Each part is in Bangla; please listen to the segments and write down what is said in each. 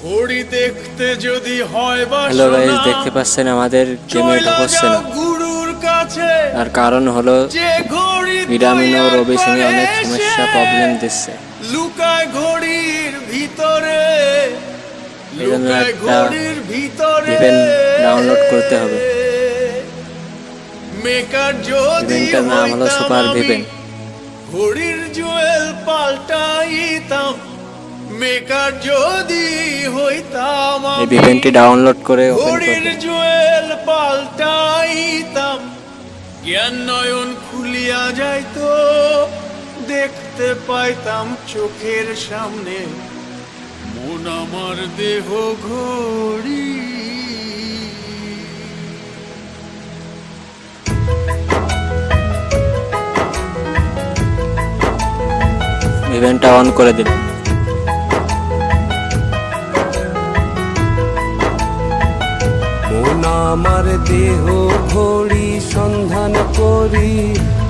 ঘড়ি দেখতে যদি হয় হ্যালো গাইস, দেখতে পাচ্ছেন আমাদের গেমে এটা হচ্ছে না। গুরুর কাছে আর কারণ হলো যে ঘড়ি ভিটামিন ও রবি সিমে অনেক সমস্যা প্রবলেম দিচ্ছে। লুকায় ঘড়ির ভিতরে, এই জন্য লুকায় একটা ঘড়ির ভিতরে ভিভেন ডাউনলোড করতে হবে। মেকার যদি ভিভেনটার নাম হলো হইতাম সুপার আমি, ভিভেন। ঘড়ির জুয়েল পাল্টাইতাম। মেকার যদি হইতাম এই আমি, ভিভেনটি ডাউনলোড করে ওপেন ঘড়ির করবেন। জুয়েল পাল্টাইতাম। জ্ঞান নয়ন খুলিয়া যাইতো, দেখতে পাইতাম চোখের সামনে মন আমার দেহ ঘড়ি। ভিভেনটা অন করে দিন। মন আমার দেহ ঘড়ি সন্ধান করি,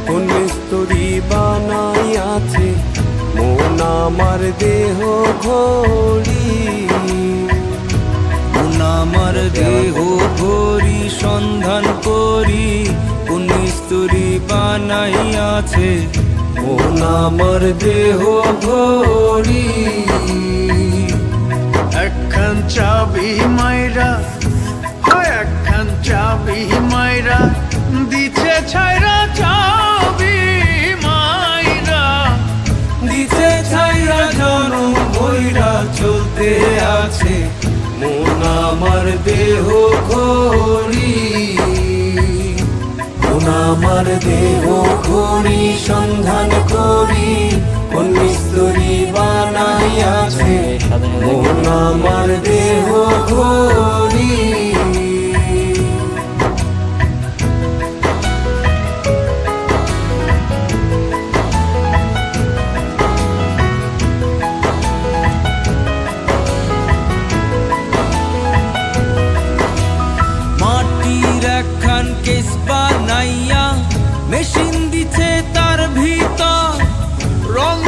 কোন মিস্ত্রি বানাইয়াছে মন আমার দেহ ঘড়ি। মন আমার দেহ ঘড়ি সন্ধান করি, কোন মিস্ত্রি বানাইয়াছে মন আমার দেহ ঘড়ি। একখান চাবি মাইরা, একখান চাবি মাইরা দিছে ছাইরা, চাবি মাইরা দিতে ছাইরা জনম বইরা চলতে আছে মন আমার দেহ ঘড়ি। মন আমার দেহ ঘড়ি সন্ধান করি, কোন মিস্ত্রি বানাইয়াছে মন আমার দেহ ঘড়ি। মাটির একখান কেস বানাইয়া মেশিন দিছে তার ভিতর, রং